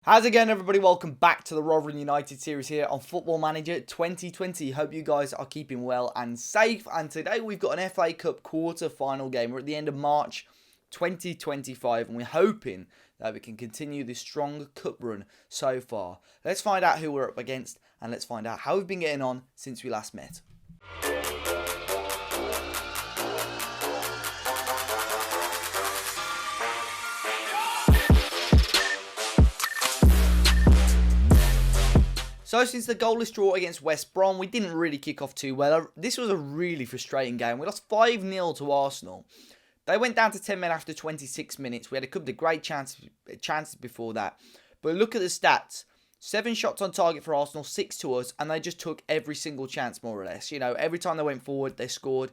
How's it going, everybody? Welcome back to the Rotherham United series here on Football Manager 2020. Hope you guys are keeping well and safe. And today we've got an FA Cup quarter-final game. We're at the end of March 2025 and we're hoping that we can continue this strong cup run so far. Let's find out who we're up against and let's find out how we've been getting on since we last met. So since the goalless draw against West Brom, we didn't really kick off too well. This was a really frustrating game. We lost 5-0 to Arsenal. They went down to 10 men after 26 minutes. We had a couple of great chances before that. But look at the stats. 7 shots on target for Arsenal, 6 to us, and they just took every single chance more or less. You know, every time they went forward, they scored.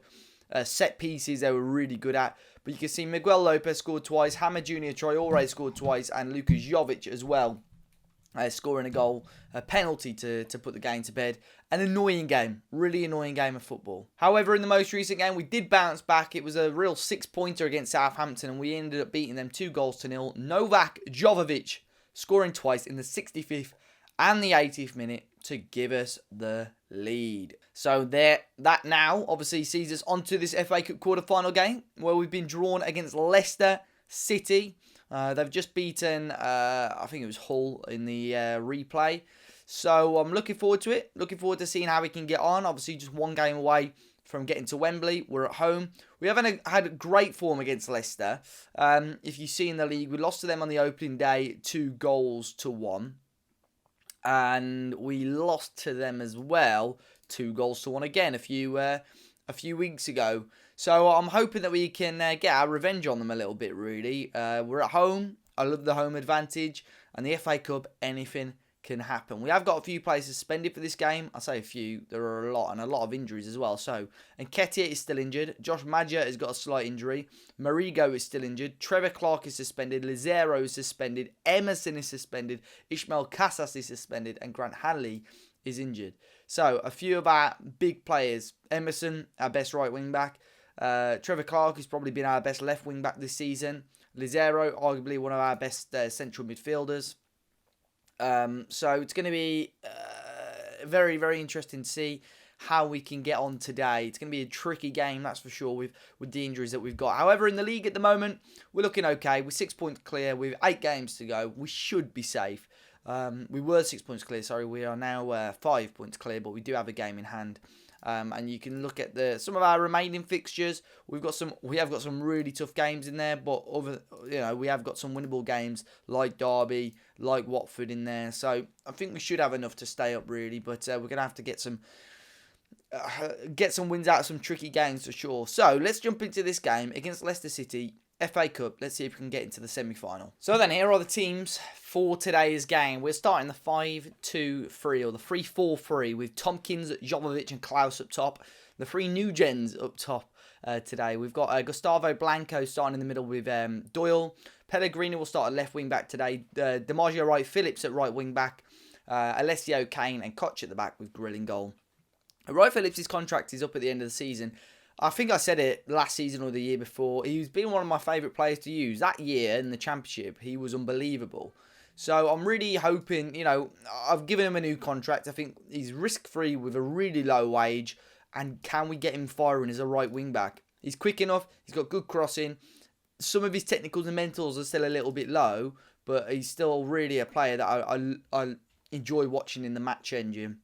Set pieces they were really good at. But you can see Miguel Lopez scored twice, Hammer Jr. Traore scored twice, and Lukas Jovic as well. Scoring a goal, a penalty to put the game to bed. An annoying game, really annoying game of football. However, in the most recent game, we did bounce back. It was a real 6-pointer against Southampton, and we ended up beating them 2-0. Novak Jovic scoring twice in the 65th and the 80th minute to give us the lead. So that now obviously sees us onto this FA Cup quarter-final game, where we've been drawn against Leicester City. They've just beaten, I think it was Hull in the replay. So I'm looking forward to it. Looking forward to seeing how we can get on. Obviously, just one game away from getting to Wembley. We're at home. We haven't had great form against Leicester. If you see in the league, we lost to them on the opening day 2-1. And we lost to them as well 2-1 again a few weeks ago. So I'm hoping that we can get our revenge on them a little bit, really. We're at home. I love the home advantage. And the FA Cup, anything can happen. We have got a few players suspended for this game. I say a few. There are a lot, and a lot of injuries as well. So, Nketiah is still injured. Josh Maja has got a slight injury. Marigo is still injured. Trevor Clark is suspended. Lizero is suspended. Emerson is suspended. Ishmael Casas is suspended. And Grant Hanley is injured. So, a few of our big players. Emerson, our best right wing back. Trevor Clark has probably been our best left wing back this season. Lizero, arguably one of our best central midfielders. So it's going to be very, very interesting to see how we can get on today. It's going to be a tricky game, that's for sure, with the injuries that we've got. However, in the league at the moment, we're looking okay. We're 6 points clear with 8 games to go. We should be safe. We were 6 points clear, sorry. We are now 5 points clear, but we do have a game in hand. And you can look at some of our remaining fixtures. We have got some really tough games in there, but we have got some winnable games like Derby, like Watford in there. So I think we should have enough to stay up, really. But we're gonna have to get some wins out of some tricky games for sure. So let's jump into this game against Leicester City. FA Cup, let's see if we can get into the semi-final. So then, here are the teams for today's game. We're starting the 5-2-3 or the 3-4-3 with Tompkins, Jovovic and Klaus up top. The 3 new gens up top today. We've got Gustavo Blanco starting in the middle with Doyle. Pellegrini will start at left wing back today. DiMaggio right, Phillips at right wing back. Alessio Kane and Koch at the back with Grill in goal. Roy Phillips' contract is up at the end of the season. I think I said it last season or the year before. He's been one of my favourite players to use. That year in the Championship, he was unbelievable. So I'm really hoping, I've given him a new contract. I think he's risk-free with a really low wage. And can we get him firing as a right wing-back? He's quick enough. He's got good crossing. Some of his technicals and mentals are still a little bit low. But he's still really a player that I enjoy watching in the match engine.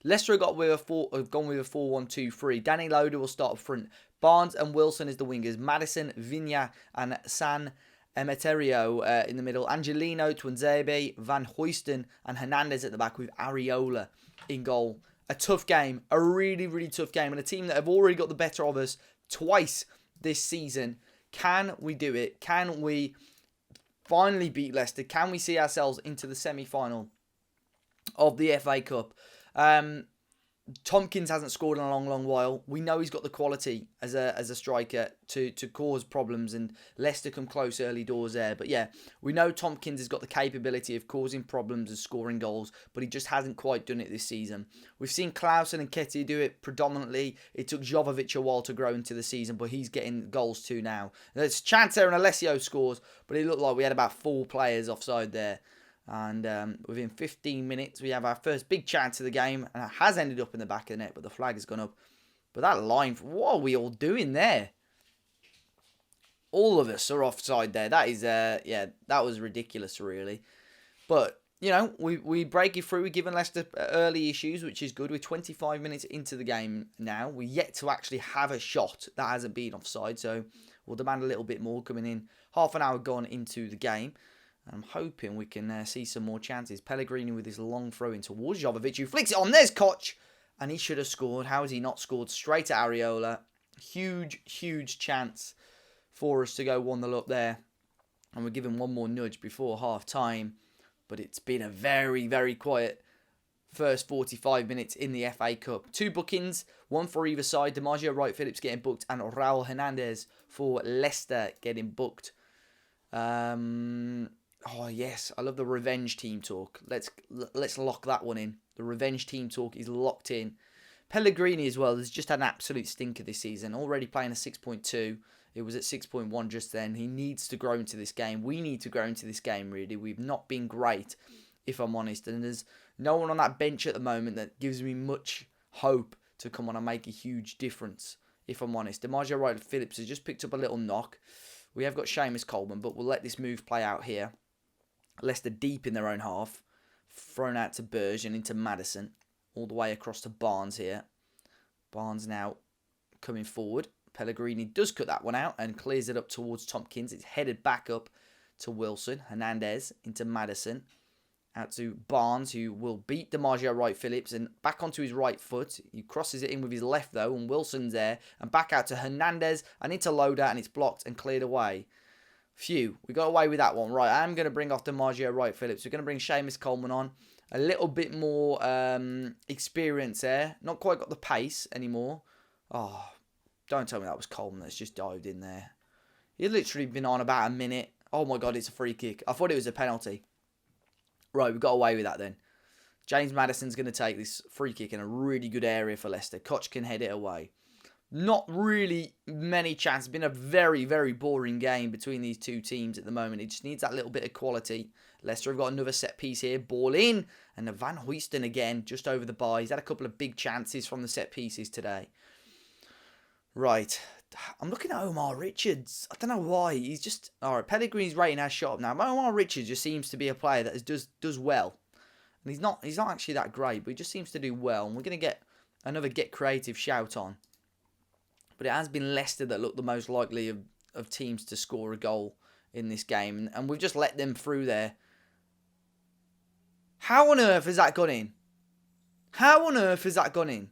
Leicester have gone with a 4-1-2-3. Danny Loader will start up front. Barnes and Wilson as the wingers. Madison, Vigna and San Emeterio in the middle. Angelino, Twanzebe, Van Hoysten and Hernandez at the back with Areola in goal. A tough game. A really, really tough game. And a team that have already got the better of us twice this season. Can we do it? Can we finally beat Leicester? Can we see ourselves into the semi-final of the FA Cup? Tompkins hasn't scored in a long, long while. We know he's got the quality as a striker to cause problems, and Leicester come close early doors there. But yeah, we know Tompkins has got the capability of causing problems and scoring goals, but he just hasn't quite done it this season. We've seen Clausen and Ketty do it predominantly. It took Jovovic a while to grow into the season, but he's getting goals too now. There's a chance there and Alessio scores, but it looked like we had about 4 players offside there. And within 15 minutes, we have our first big chance of the game. And it has ended up in the back of the net, but the flag has gone up. But that line, what are we all doing there? All of us are offside there. That is, yeah, that was ridiculous, really. But, you know, we break it through. We're giving Leicester early issues, which is good. We're 25 minutes into the game now. We're yet to actually have a shot that hasn't been offside. So we'll demand a little bit more coming in. Half an hour gone into the game. I'm hoping we can see some more chances. Pellegrini with his long throw in towards Jovovic, who flicks it on. There's Koch. And he should have scored. How has he not scored? Straight at Areola. Huge, huge chance for us to go 1-0 up there. And we're given one more nudge before half-time. But it's been a very, very quiet first 45 minutes in the FA Cup. 2 bookings, one for either side. DiMaggio, Wright-Phillips getting booked. And Raul Hernandez for Leicester getting booked. Oh yes, I love the revenge team talk. Let's lock that one in. The revenge team talk is locked in. Pellegrini as well has just had an absolute stinker this season. Already playing a 6.2. It was at 6.1 just then. He needs to grow into this game. We need to grow into this game, really. We've not been great, if I'm honest. And there's no one on that bench at the moment that gives me much hope to come on and make a huge difference, if I'm honest. DiMaggio Wright-Phillips has just picked up a little knock. We have got Seamus Coleman, but we'll let this move play out here. Leicester deep in their own half. Thrown out to Berge and into Maddison. All the way across to Barnes here. Barnes now coming forward. Pellegrini does cut that one out and clears it up towards Tompkins. It's headed back up to Wilson. Hernandez into Maddison. Out to Barnes, who will beat DiMaggio Wright-Phillips and back onto his right foot. He crosses it in with his left though, and Wilson's there. And back out to Hernandez and into Loda, and it's blocked and cleared away. Phew, we got away with that one. Right, I'm going to bring off DiMaggio Wright-Phillips. We're going to bring Seamus Coleman on. A little bit more experience there. Not quite got the pace anymore. Oh, don't tell me that was Coleman that's just dived in there. He'd literally been on about a minute. Oh my God, it's a free kick. I thought it was a penalty. Right, we got away with that then. James Maddison's going to take this free kick in a really good area for Leicester. Koch can head it away. Not really many chances. It's been a very, very boring game between these two teams at the moment. It just needs that little bit of quality. Leicester have got another set piece here. Ball in. And Van Huyston again, just over the bar. He's had a couple of big chances from the set pieces today. Right. I'm looking at Omar Richards. I don't know why. He's just... Alright, Pellegrini's rating has shot up now. Omar Richards just seems to be a player that does well. And he's not actually that great, but he just seems to do well. And we're going to get another Get Creative shout on. But it has been Leicester that look the most likely of teams to score a goal in this game. And we've just let them through there. How on earth has that gone in? How on earth has that gone in?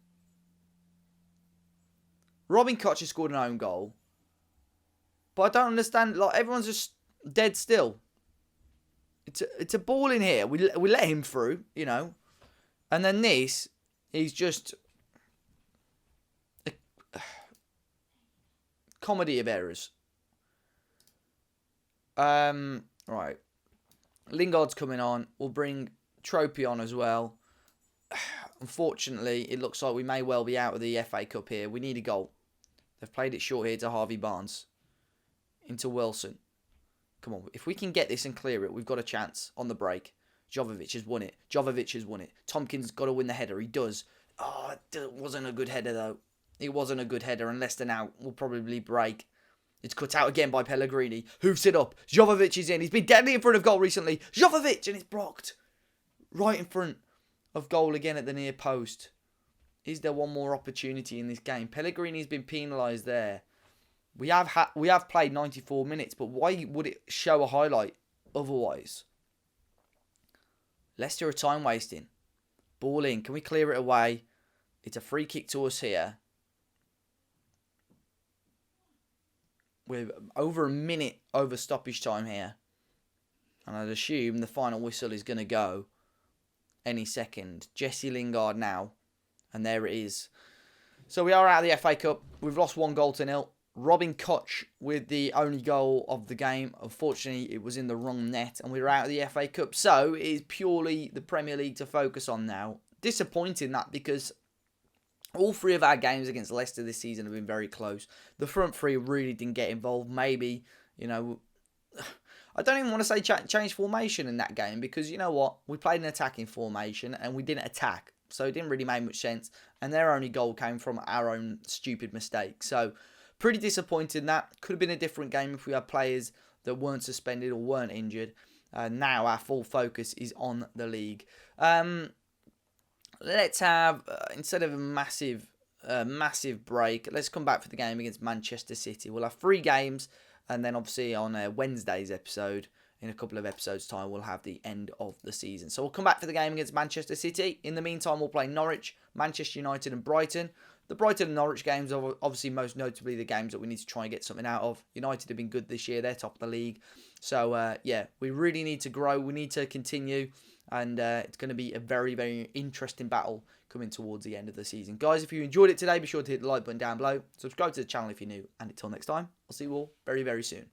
Robin Koch has scored an own goal. But I don't understand. Like, everyone's just dead still. It's a ball in here. We let him through, you know. And then this, he's just... comedy of errors. Right. Lingard's coming on. We'll bring Tropy on as well. Unfortunately, it looks like we may well be out of the FA Cup here. We need a goal. They've played it short here to Harvey Barnes. Into Wilson. Come on. If we can get this and clear it, we've got a chance on the break. Jovovic has won it. Tompkins got to win the header. He does. Oh, it wasn't a good header though. It wasn't a good header, and Leicester now will probably break. It's cut out again by Pellegrini. Hoofs it up. Jovovic is in. He's been deadly in front of goal recently. Jovovic, and it's blocked. Right in front of goal again at the near post. Is there one more opportunity in this game? Pellegrini's been penalised there. We have played 94 minutes, but why would it show a highlight otherwise? Leicester are time wasting. Ball in. Can we clear it away? It's a free kick to us here. We're over a minute over stoppage time here. And I'd assume the final whistle is going to go any second. Jesse Lingard now And there it is. So we are out of the FA Cup. We've lost 1-0. Robin Koch with the only goal of the game. Unfortunately, it was in the wrong net and we were out of the FA Cup. So it is purely the Premier League to focus on now. Disappointing that, because all 3 of our games against Leicester this season have been very close. The front 3 really didn't get involved. Maybe, you know, I don't even want to say change formation in that game, because you know what? We played an attacking formation and we didn't attack. So it didn't really make much sense. And their only goal came from our own stupid mistake. So pretty disappointed in that. Could have been a different game if we had players that weren't suspended or weren't injured. Now our full focus is on the league. Let's have, instead of a massive break, let's come back for the game against Manchester City. We'll have 3 games. And then obviously on Wednesday's episode, in a couple of episodes' time, we'll have the end of the season. So we'll come back for the game against Manchester City. In the meantime, we'll play Norwich, Manchester United and Brighton. The Brighton and Norwich games are obviously most notably the games that we need to try and get something out of. United have been good this year. They're top of the league. So, yeah, we really need to grow. We need to continue. And it's going to be a very, very interesting battle coming towards the end of the season. Guys, if you enjoyed it today, be sure to hit the like button down below. Subscribe to the channel if you're new. And until next time, I'll see you all very, very soon.